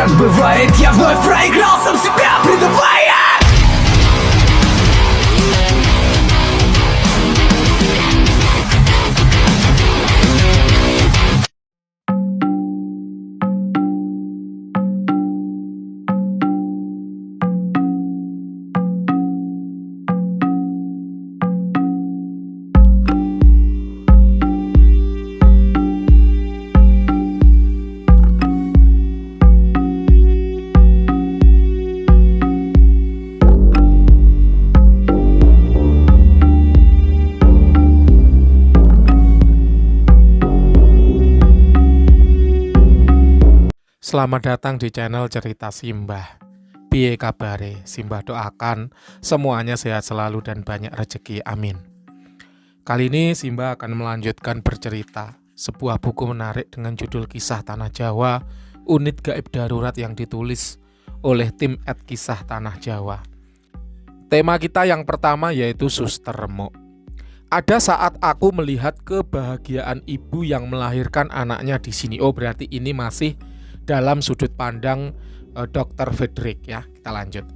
Так бывает, я вновь проиграл сам себя, предавая. Selamat datang di channel Cerita Simbah. Piye kabare? Simbah doakan semuanya sehat selalu dan banyak rezeki, amin. Kali ini Simbah akan melanjutkan bercerita sebuah buku menarik dengan judul Kisah Tanah Jawa, unit gaib darurat yang ditulis oleh tim @kisah tanah Jawa. Tema kita yang pertama yaitu Suster Remuk. Ada saat aku melihat kebahagiaan ibu yang melahirkan anaknya di sini. Oh, berarti ini masih dalam sudut pandang Dr. Frederick ya. Kita lanjut.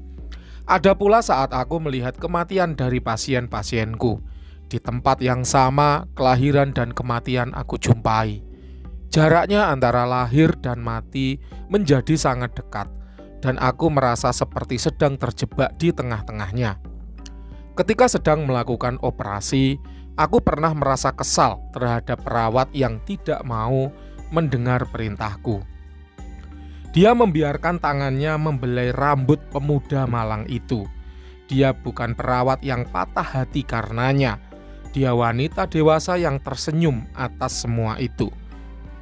Ada pula saat aku melihat kematian dari pasien-pasienku. Di tempat yang sama, kelahiran dan kematian aku jumpai. Jaraknya antara lahir dan mati menjadi sangat dekat, dan aku merasa seperti sedang terjebak di tengah-tengahnya. Ketika sedang melakukan operasi, aku pernah merasa kesal terhadap perawat yang tidak mau mendengar perintahku. Dia membiarkan tangannya membelai rambut pemuda malang itu. Dia bukan perawat yang patah hati karenanya. Dia wanita dewasa yang tersenyum atas semua itu.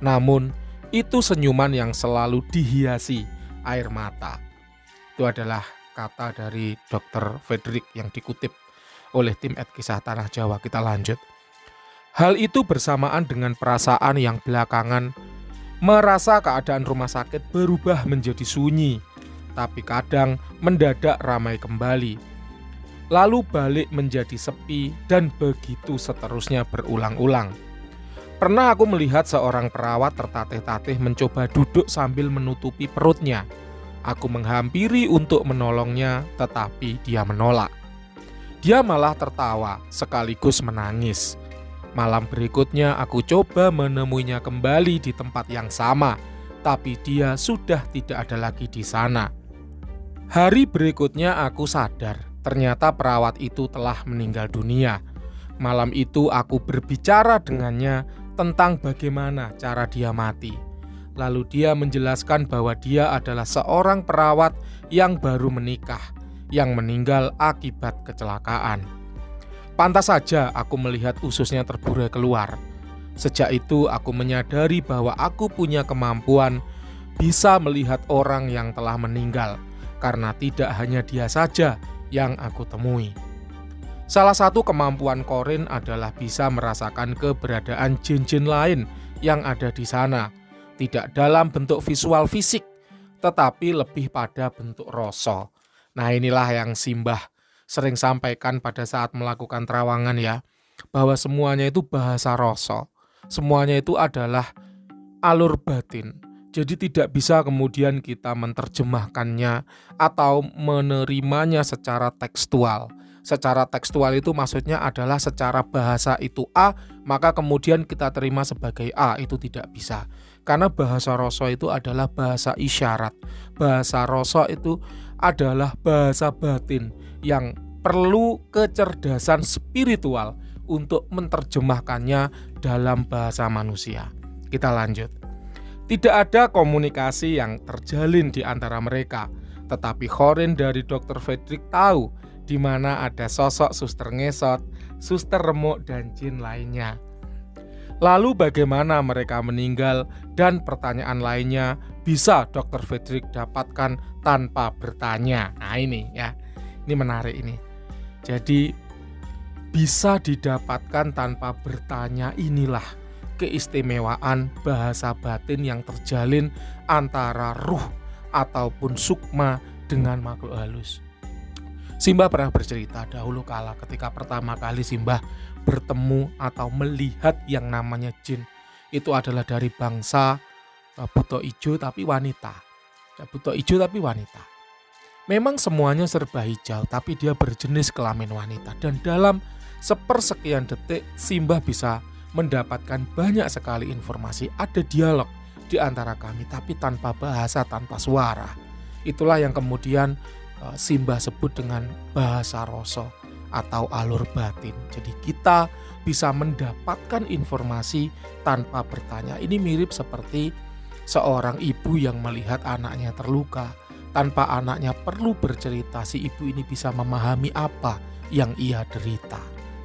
Namun, itu senyuman yang selalu dihiasi air mata. Itu adalah kata dari Dr. Frederick yang dikutip oleh tim @kisah tanah Jawa. Kita lanjut. Hal itu bersamaan dengan perasaan yang belakangan merasa keadaan rumah sakit berubah menjadi sunyi, tapi kadang mendadak ramai kembali. Lalu balik menjadi sepi dan begitu seterusnya berulang-ulang. Pernah aku melihat seorang perawat tertatih-tatih mencoba duduk sambil menutupi perutnya. Aku menghampiri untuk menolongnya, tetapi dia menolak. Dia malah tertawa sekaligus menangis. Malam berikutnya aku coba menemuinya kembali di tempat yang sama, tapi dia sudah tidak ada lagi di sana. Hari berikutnya aku sadar, ternyata perawat itu telah meninggal dunia. Malam itu aku berbicara dengannya tentang bagaimana cara dia mati. Lalu dia menjelaskan bahwa dia adalah seorang perawat yang baru menikah, yang meninggal akibat kecelakaan. Pantas saja aku melihat ususnya terburai keluar. Sejak itu aku menyadari bahwa aku punya kemampuan bisa melihat orang yang telah meninggal, karena tidak hanya dia saja yang aku temui. Salah satu kemampuan Corin adalah bisa merasakan keberadaan jin-jin lain yang ada di sana, tidak dalam bentuk visual fisik, tetapi lebih pada bentuk rasa. Nah, inilah yang Simbah sering sampaikan pada saat melakukan terawangan ya, bahwa semuanya itu bahasa rasa, semuanya itu adalah alur batin. Jadi tidak bisa kemudian kita menerjemahkannya atau menerimanya secara tekstual. Secara tekstual itu maksudnya adalah secara bahasa itu A, maka kemudian kita terima sebagai A, itu tidak bisa. Karena bahasa rasa itu adalah bahasa isyarat. Bahasa rasa itu adalah bahasa batin yang perlu kecerdasan spiritual untuk menerjemahkannya dalam bahasa manusia. Kita lanjut. Tidak ada komunikasi yang terjalin di antara mereka, tetapi Corin dari Dr. Frederick tahu di mana ada sosok suster ngesot, suster remuk, dan jin lainnya. Lalu bagaimana mereka meninggal dan pertanyaan lainnya bisa Dr. Frederick dapatkan tanpa bertanya. Nah ini ya, ini menarik ini. Jadi bisa didapatkan tanpa bertanya, inilah keistimewaan bahasa batin yang terjalin antara ruh ataupun sukma dengan makhluk halus. Simbah pernah bercerita dahulu kala ketika pertama kali Simbah bertemu atau melihat yang namanya jin. Itu adalah dari bangsa buto ijo tapi wanita. buto ijo tapi wanita. Memang semuanya serba hijau, tapi dia berjenis kelamin wanita. Dan dalam sepersekian detik, Simbah bisa mendapatkan banyak sekali informasi. Ada dialog di antara kami, tapi tanpa bahasa, tanpa suara. Itulah yang kemudian Simbah sebut dengan bahasa rasa atau alur batin. Jadi kita bisa mendapatkan informasi tanpa bertanya. Ini mirip seperti seorang ibu yang melihat anaknya terluka. Tanpa anaknya perlu bercerita, si ibu ini bisa memahami apa yang ia derita.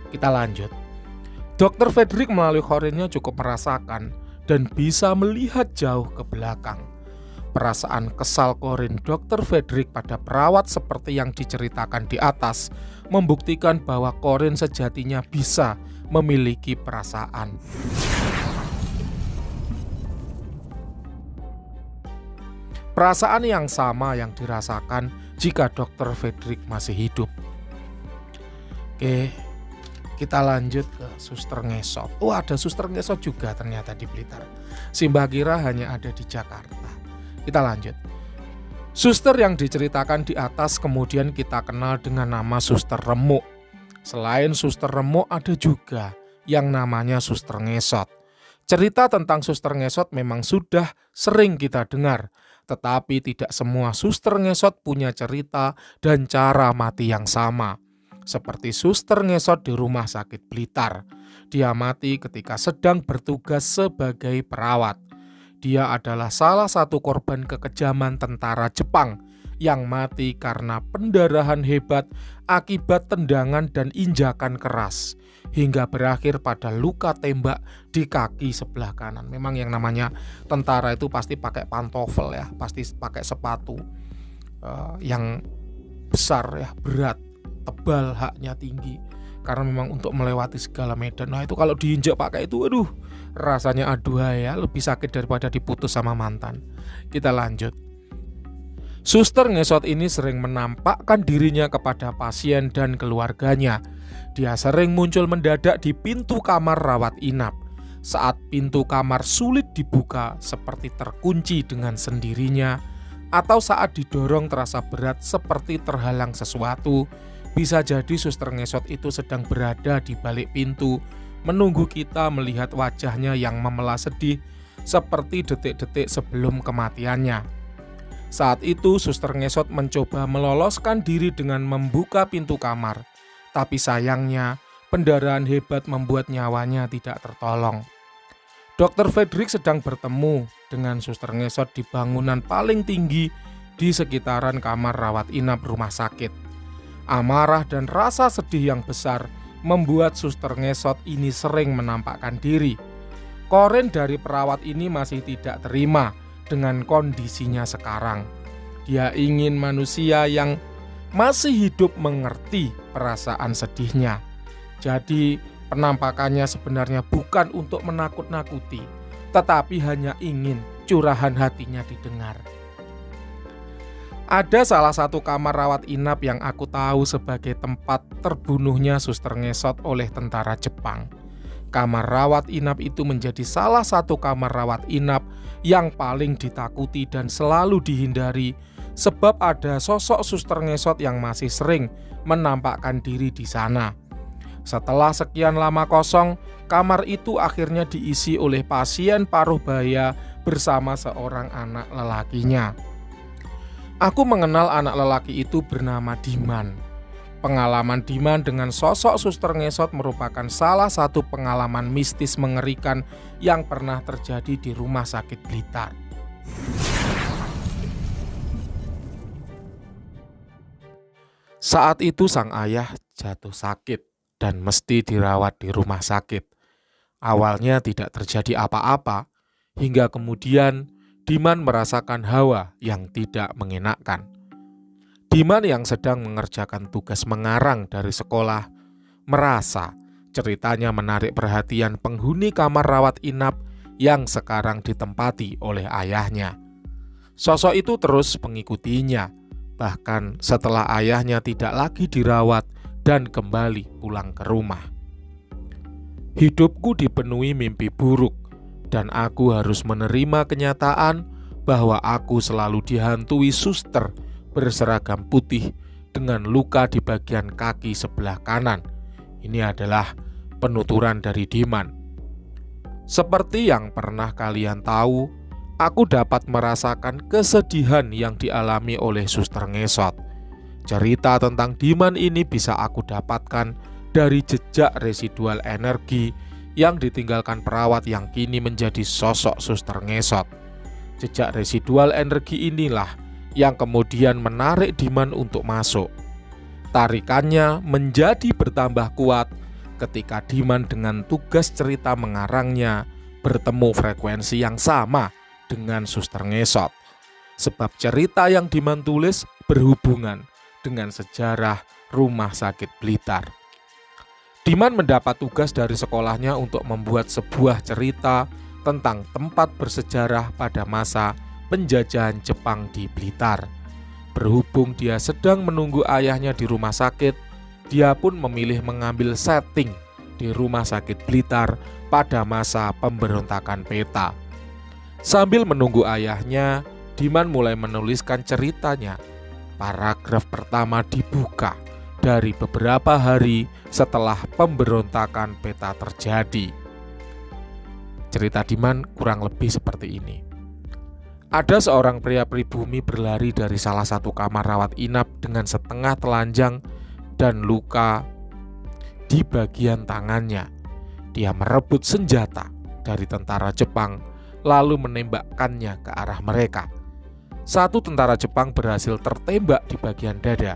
Kita lanjut. Dr. Frederick melalui korinnya cukup merasakan dan bisa melihat jauh ke belakang. Perasaan kesal korin Dr. Frederick pada perawat seperti yang diceritakan di atas membuktikan bahwa korin sejatinya bisa memiliki perasaan. Perasaan yang sama yang dirasakan jika Dr. Frederick masih hidup. Oke, kita lanjut ke Suster Ngesot. Ada Suster Ngesot juga ternyata di Blitar. Simbah kira hanya ada di Jakarta. Kita lanjut. Suster yang diceritakan di atas kemudian kita kenal dengan nama Suster Remuk. Selain Suster Remuk ada juga yang namanya Suster Ngesot. Cerita tentang Suster Ngesot memang sudah sering kita dengar. Tetapi tidak semua suster ngesot punya cerita dan cara mati yang sama. Seperti suster ngesot di Rumah Sakit Blitar. Dia mati ketika sedang bertugas sebagai perawat. Dia adalah salah satu korban kekejaman tentara Jepang yang mati karena pendarahan hebat akibat tendangan dan injakan keras. Hingga berakhir pada luka tembak di kaki sebelah kanan. Memang yang namanya tentara itu pasti pakai pantofel ya, pasti pakai sepatu yang besar ya, berat, tebal, haknya tinggi. Karena memang untuk melewati segala medan. Nah itu kalau diinjak pakai itu, aduh, rasanya aduhai ya, lebih sakit daripada diputus sama mantan. Kita lanjut. Suster ngesot ini sering menampakkan dirinya kepada pasien dan keluarganya. Dia sering muncul mendadak di pintu kamar rawat inap. Saat pintu kamar sulit dibuka seperti terkunci dengan sendirinya, atau saat didorong terasa berat seperti terhalang sesuatu, bisa jadi suster ngesot itu sedang berada di balik pintu, menunggu kita melihat wajahnya yang memelah sedih seperti detik-detik sebelum kematiannya. Saat itu suster ngesot mencoba meloloskan diri dengan membuka pintu kamar. Tapi sayangnya, pendarahan hebat membuat nyawanya tidak tertolong. Dr. Frederick sedang bertemu dengan suster ngesot di bangunan paling tinggi di sekitaran kamar rawat inap rumah sakit. Amarah dan rasa sedih yang besar membuat suster ngesot ini sering menampakkan diri. Korin dari perawat ini masih tidak terima dengan kondisinya sekarang. Dia ingin manusia yang masih hidup mengerti perasaan sedihnya. Jadi penampakannya sebenarnya bukan untuk menakut-nakuti, tetapi hanya ingin curahan hatinya didengar. Ada salah satu kamar rawat inap yang aku tahu sebagai tempat terbunuhnya suster ngesot oleh tentara Jepang. Kamar rawat inap itu menjadi salah satu kamar rawat inap yang paling ditakuti dan selalu dihindari, sebab ada sosok suster ngesot yang masih sering menampakkan diri di sana. Setelah sekian lama kosong, kamar itu akhirnya diisi oleh pasien paruh baya bersama seorang anak lelakinya. Aku mengenal anak lelaki itu bernama Diman. Pengalaman Diman dengan sosok suster ngesot merupakan salah satu pengalaman mistis mengerikan yang pernah terjadi di Rumah Sakit Blitar. Saat itu sang ayah jatuh sakit dan mesti dirawat di rumah sakit. Awalnya tidak terjadi apa-apa, hingga kemudian Diman merasakan hawa yang tidak mengenakkan. Diman yang sedang mengerjakan tugas mengarang dari sekolah merasa ceritanya menarik perhatian penghuni kamar rawat inap yang sekarang ditempati oleh ayahnya. Sosok itu terus mengikutinya, bahkan setelah ayahnya tidak lagi dirawat dan kembali pulang ke rumah. Hidupku dipenuhi mimpi buruk dan aku harus menerima kenyataan bahwa aku selalu dihantui suster berseragam putih dengan luka di bagian kaki sebelah kanan. Ini adalah penuturan dari Diman. Seperti yang pernah kalian tahu, aku dapat merasakan kesedihan yang dialami oleh suster ngesot. Cerita tentang Diman ini bisa aku dapatkan dari jejak residual energi yang ditinggalkan perawat yang kini menjadi sosok suster ngesot. Jejak residual energi inilah yang kemudian menarik Diman untuk masuk. Tarikannya menjadi bertambah kuat ketika Diman dengan tugas cerita mengarangnya bertemu frekuensi yang sama dengan suster ngesot. Sebab cerita yang Diman tulis berhubungan dengan sejarah Rumah Sakit Blitar. Diman mendapat tugas dari sekolahnya untuk membuat sebuah cerita tentang tempat bersejarah pada masa penjajahan Jepang di Blitar. Berhubung dia sedang menunggu ayahnya di rumah sakit, dia pun memilih mengambil setting di Rumah Sakit Blitar pada masa pemberontakan PETA. Sambil menunggu ayahnya, Diman mulai menuliskan ceritanya. Paragraf pertama dibuka dari beberapa hari setelah pemberontakan PETA terjadi. Cerita Diman kurang lebih seperti ini. Ada seorang pria pribumi berlari dari salah satu kamar rawat inap dengan setengah telanjang dan luka di bagian tangannya. Dia merebut senjata dari tentara Jepang lalu menembakkannya ke arah mereka. Satu tentara Jepang berhasil tertembak di bagian dada.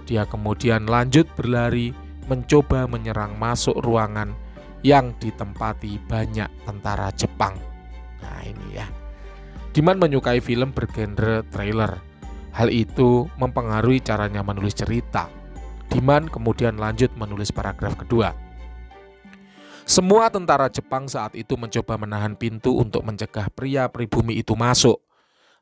Dia kemudian lanjut berlari mencoba menyerang masuk ruangan yang ditempati banyak tentara Jepang. Nah ini ya. Diman menyukai film bergenre trailer. Hal itu mempengaruhi caranya menulis cerita. Diman kemudian lanjut menulis paragraf kedua. Semua tentara Jepang saat itu mencoba menahan pintu untuk mencegah pria pribumi itu masuk.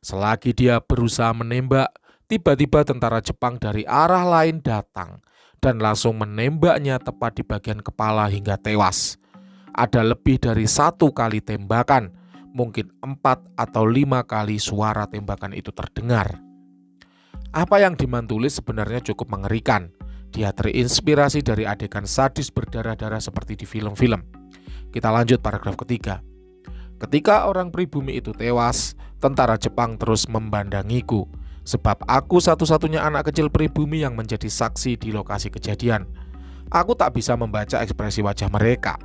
Selagi dia berusaha menembak, tiba-tiba tentara Jepang dari arah lain datang dan langsung menembaknya tepat di bagian kepala hingga tewas. Ada lebih dari 1 kali tembakan, mungkin 4 atau 5 kali suara tembakan itu terdengar. Apa yang Diman tulis sebenarnya cukup mengerikan. Dia terinspirasi dari adegan sadis berdarah-darah seperti di film-film. Kita lanjut paragraf ketiga. Ketika orang pribumi itu tewas, tentara Jepang terus membandangiku, sebab aku satu-satunya anak kecil pribumi yang menjadi saksi di lokasi kejadian. Aku tak bisa membaca ekspresi wajah mereka.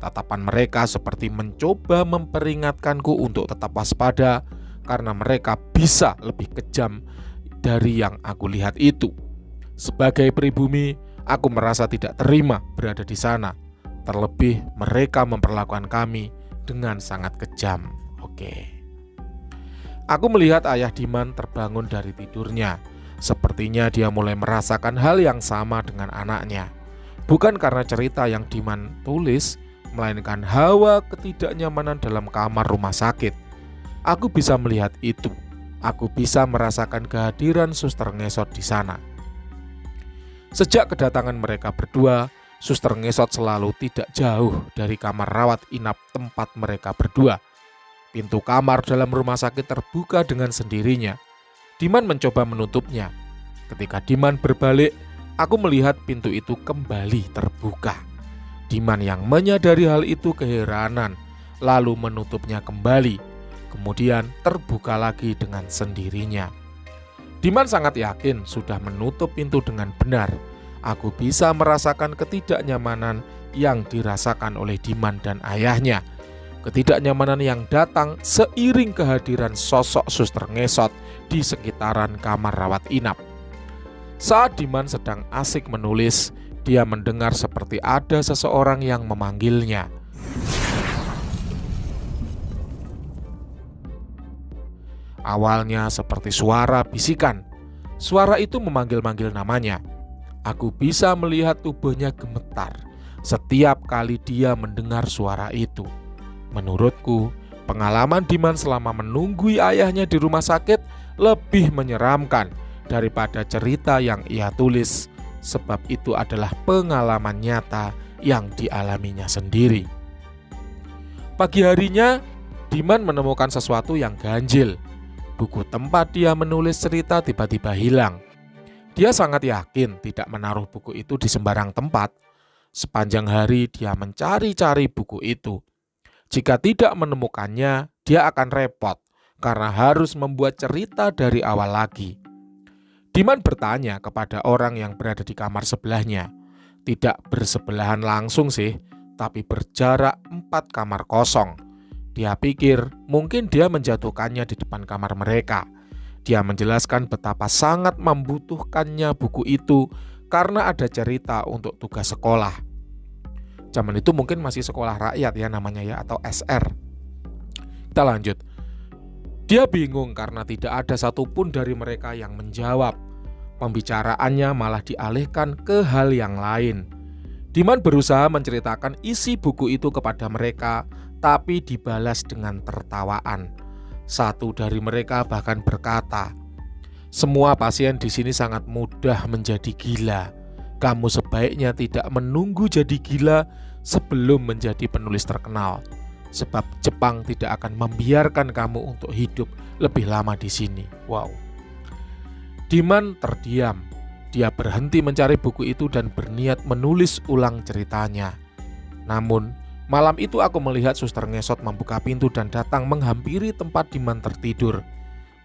Tatapan mereka seperti mencoba memperingatkanku untuk tetap waspada karena mereka bisa lebih kejam dari yang aku lihat itu. Sebagai pribumi, aku merasa tidak terima berada di sana. Terlebih mereka memperlakukan kami dengan sangat kejam. Aku melihat ayah Diman terbangun dari tidurnya. Sepertinya dia mulai merasakan hal yang sama dengan anaknya. Bukan karena cerita yang Diman tulis, melainkan hawa ketidaknyamanan dalam kamar rumah sakit. Aku bisa melihat itu. Aku bisa merasakan kehadiran suster ngesot di sana. Sejak kedatangan mereka berdua, suster ngesot selalu tidak jauh dari kamar rawat inap tempat mereka berdua. Pintu kamar dalam rumah sakit terbuka dengan sendirinya. Diman mencoba menutupnya. Ketika Diman berbalik, aku melihat pintu itu kembali terbuka. Diman yang menyadari hal itu keheranan, lalu menutupnya kembali, kemudian terbuka lagi dengan sendirinya. Diman sangat yakin sudah menutup pintu dengan benar. Aku bisa merasakan ketidaknyamanan yang dirasakan oleh Diman dan ayahnya. Ketidaknyamanan yang datang seiring kehadiran sosok suster ngesot di sekitaran kamar rawat inap. Saat Diman sedang asik menulis, dia mendengar seperti ada seseorang yang memanggilnya. Awalnya seperti suara bisikan. Suara itu memanggil-manggil namanya. Aku bisa melihat tubuhnya gemetar setiap kali dia mendengar suara itu. Menurutku, pengalaman Diman selama menunggui ayahnya di rumah sakit lebih menyeramkan daripada cerita yang ia tulis. Sebab itu adalah pengalaman nyata yang dialaminya sendiri. Pagi harinya, Diman menemukan sesuatu yang ganjil. Buku tempat dia menulis cerita tiba-tiba hilang. Dia sangat yakin tidak menaruh buku itu di sembarang tempat. Sepanjang hari dia mencari-cari buku itu. Jika tidak menemukannya, dia akan repot karena harus membuat cerita dari awal lagi. Diman bertanya kepada orang yang berada di kamar sebelahnya. Tidak bersebelahan langsung sih, tapi berjarak 4 kamar kosong. Dia pikir mungkin dia menjatuhkannya di depan kamar mereka. Dia menjelaskan betapa sangat membutuhkannya buku itu karena ada cerita untuk tugas sekolah. Zaman itu mungkin masih sekolah rakyat ya namanya ya, atau SR. Kita lanjut. Dia bingung karena tidak ada satupun dari mereka yang menjawab. Pembicaraannya malah dialihkan ke hal yang lain. Diman berusaha menceritakan isi buku itu kepada mereka, tapi dibalas dengan tertawaan. Satu dari mereka bahkan berkata, "Semua pasien di sini sangat mudah menjadi gila. Kamu sebaiknya tidak menunggu jadi gila sebelum menjadi penulis terkenal. Sebab Jepang tidak akan membiarkan kamu untuk hidup lebih lama di sini." Wow. Diman terdiam. Dia berhenti mencari buku itu dan berniat menulis ulang ceritanya. Namun, malam itu aku melihat suster ngesot membuka pintu dan datang menghampiri tempat Diman tertidur.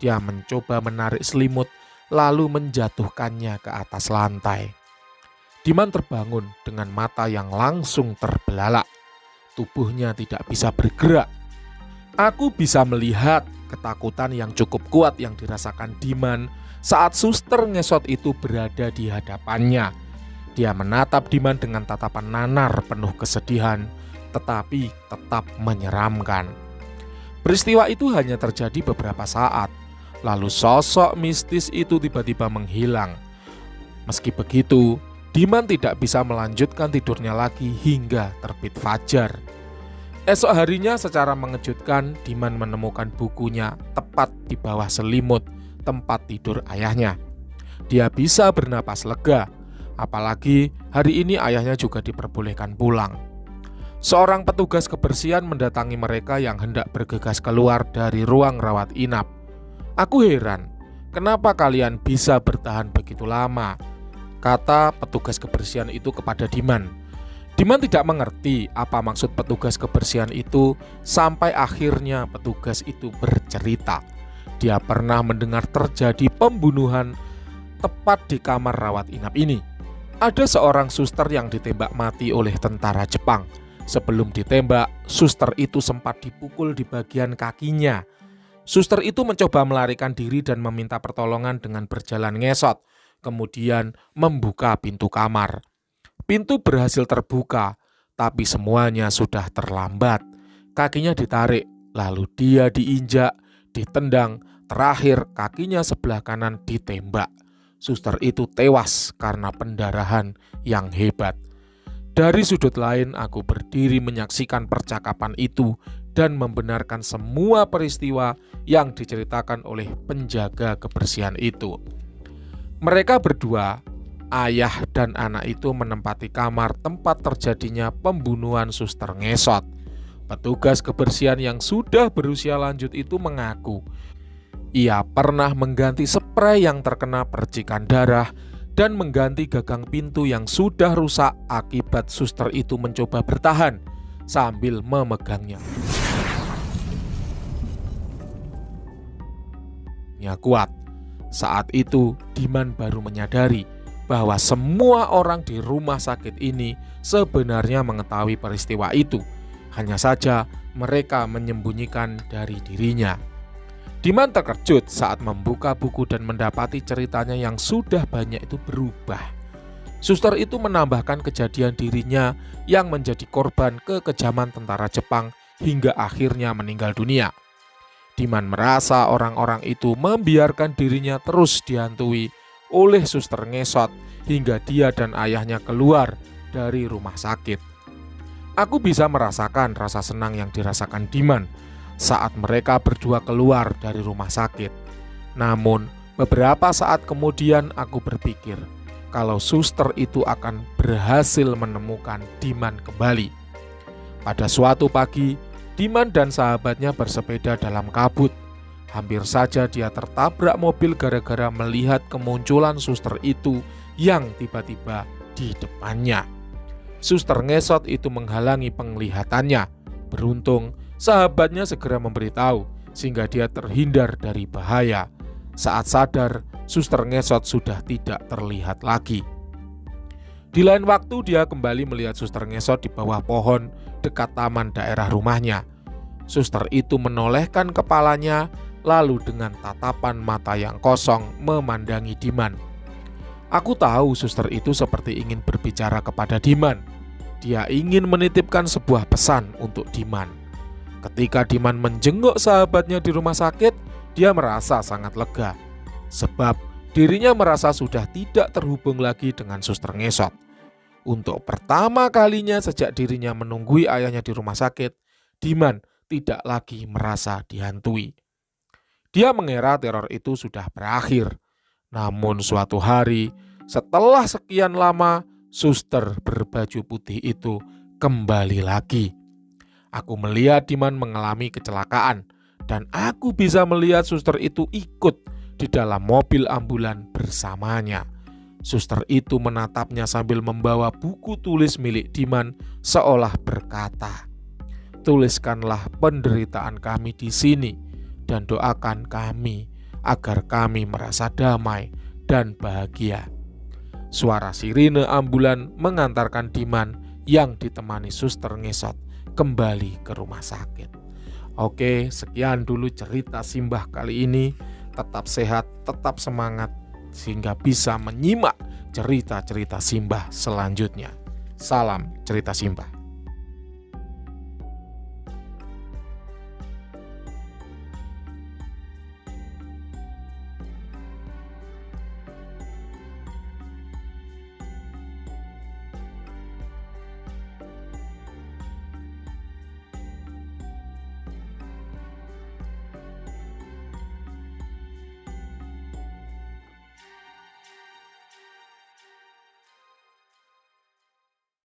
Dia mencoba menarik selimut lalu menjatuhkannya ke atas lantai. Diman terbangun dengan mata yang langsung terbelalak. Tubuhnya tidak bisa bergerak. Aku bisa melihat ketakutan yang cukup kuat yang dirasakan Diman saat suster ngesot itu berada di hadapannya. Dia menatap Diman dengan tatapan nanar penuh kesedihan, tetapi tetap menyeramkan. Peristiwa itu hanya terjadi beberapa saat, lalu sosok mistis itu tiba-tiba menghilang. Meski begitu, Diman tidak bisa melanjutkan tidurnya lagi hingga terbit fajar. Esok harinya secara mengejutkan, Diman menemukan bukunya tepat di bawah selimut tempat tidur ayahnya. Dia bisa bernapas lega, apalagi hari ini ayahnya juga diperbolehkan pulang. Seorang petugas kebersihan mendatangi mereka yang hendak bergegas keluar dari ruang rawat inap. "Aku heran, kenapa kalian bisa bertahan begitu lama?" kata petugas kebersihan itu kepada Diman. Diman tidak mengerti apa maksud petugas kebersihan itu sampai akhirnya petugas itu bercerita. Dia pernah mendengar terjadi pembunuhan tepat di kamar rawat inap ini. Ada seorang suster yang ditembak mati oleh tentara Jepang. Sebelum ditembak, suster itu sempat dipukul di bagian kakinya. Suster itu mencoba melarikan diri dan meminta pertolongan dengan berjalan ngesot, kemudian membuka pintu kamar. Pintu berhasil terbuka, tapi semuanya sudah terlambat. Kakinya ditarik, lalu dia diinjak, ditendang, terakhir kakinya sebelah kanan ditembak. Suster itu tewas karena pendarahan yang hebat. Dari sudut lain, aku berdiri menyaksikan percakapan itu dan membenarkan semua peristiwa yang diceritakan oleh penjaga kebersihan itu. Mereka berdua, ayah dan anak itu, menempati kamar tempat terjadinya pembunuhan suster ngesot. Petugas kebersihan yang sudah berusia lanjut itu mengaku ia pernah mengganti spray yang terkena percikan darah dan mengganti gagang pintu yang sudah rusak akibat suster itu mencoba bertahan sambil memegangnya. Kuat. Saat itu Diman baru menyadari bahwa semua orang di rumah sakit ini sebenarnya mengetahui peristiwa itu. Hanya saja mereka menyembunyikan dari dirinya. Diman terkejut saat membuka buku dan mendapati ceritanya yang sudah banyak itu berubah. Suster itu menambahkan kejadian dirinya yang menjadi korban kekejaman tentara Jepang hingga akhirnya meninggal dunia. Diman merasa orang-orang itu membiarkan dirinya terus dihantui oleh suster ngesot hingga dia dan ayahnya keluar dari rumah sakit. Aku bisa merasakan rasa senang yang dirasakan Diman saat mereka berdua keluar dari rumah sakit. Namun, beberapa saat kemudian aku berpikir kalau suster itu akan berhasil menemukan Diman kembali. Pada suatu pagi, Diman dan sahabatnya bersepeda dalam kabut. Hampir saja dia tertabrak mobil gara-gara melihat kemunculan suster itu yang tiba-tiba di depannya. Suster ngesot itu menghalangi penglihatannya. Beruntung, sahabatnya segera memberitahu sehingga dia terhindar dari bahaya. Saat sadar, suster ngesot sudah tidak terlihat lagi. Di lain waktu dia kembali melihat suster ngesot di bawah pohon dekat taman daerah rumahnya. Suster itu menolehkan kepalanya lalu dengan tatapan mata yang kosong memandangi Diman. Aku tahu suster itu seperti ingin berbicara kepada Diman. Dia ingin menitipkan sebuah pesan untuk Diman. Ketika Diman menjenguk sahabatnya di rumah sakit, dia merasa sangat lega. Sebab dirinya merasa sudah tidak terhubung lagi dengan suster ngesot. Untuk pertama kalinya sejak dirinya menunggui ayahnya di rumah sakit, Diman tidak lagi merasa dihantui. Dia mengira teror itu sudah berakhir. Namun suatu hari, setelah sekian lama, suster berbaju putih itu kembali lagi. Aku melihat Diman mengalami kecelakaan, dan aku bisa melihat suster itu ikut di dalam mobil ambulan bersamanya. Suster itu menatapnya sambil membawa buku tulis milik Diman seolah berkata, "Tuliskanlah penderitaan kami di sini dan doakan kami agar kami merasa damai dan bahagia." Suara sirine ambulan mengantarkan Diman yang ditemani suster ngesot kembali ke rumah sakit. Oke, sekian dulu cerita Simbah kali ini. Tetap sehat, tetap semangat, sehingga bisa menyimak cerita-cerita Simbah selanjutnya. Salam cerita Simbah.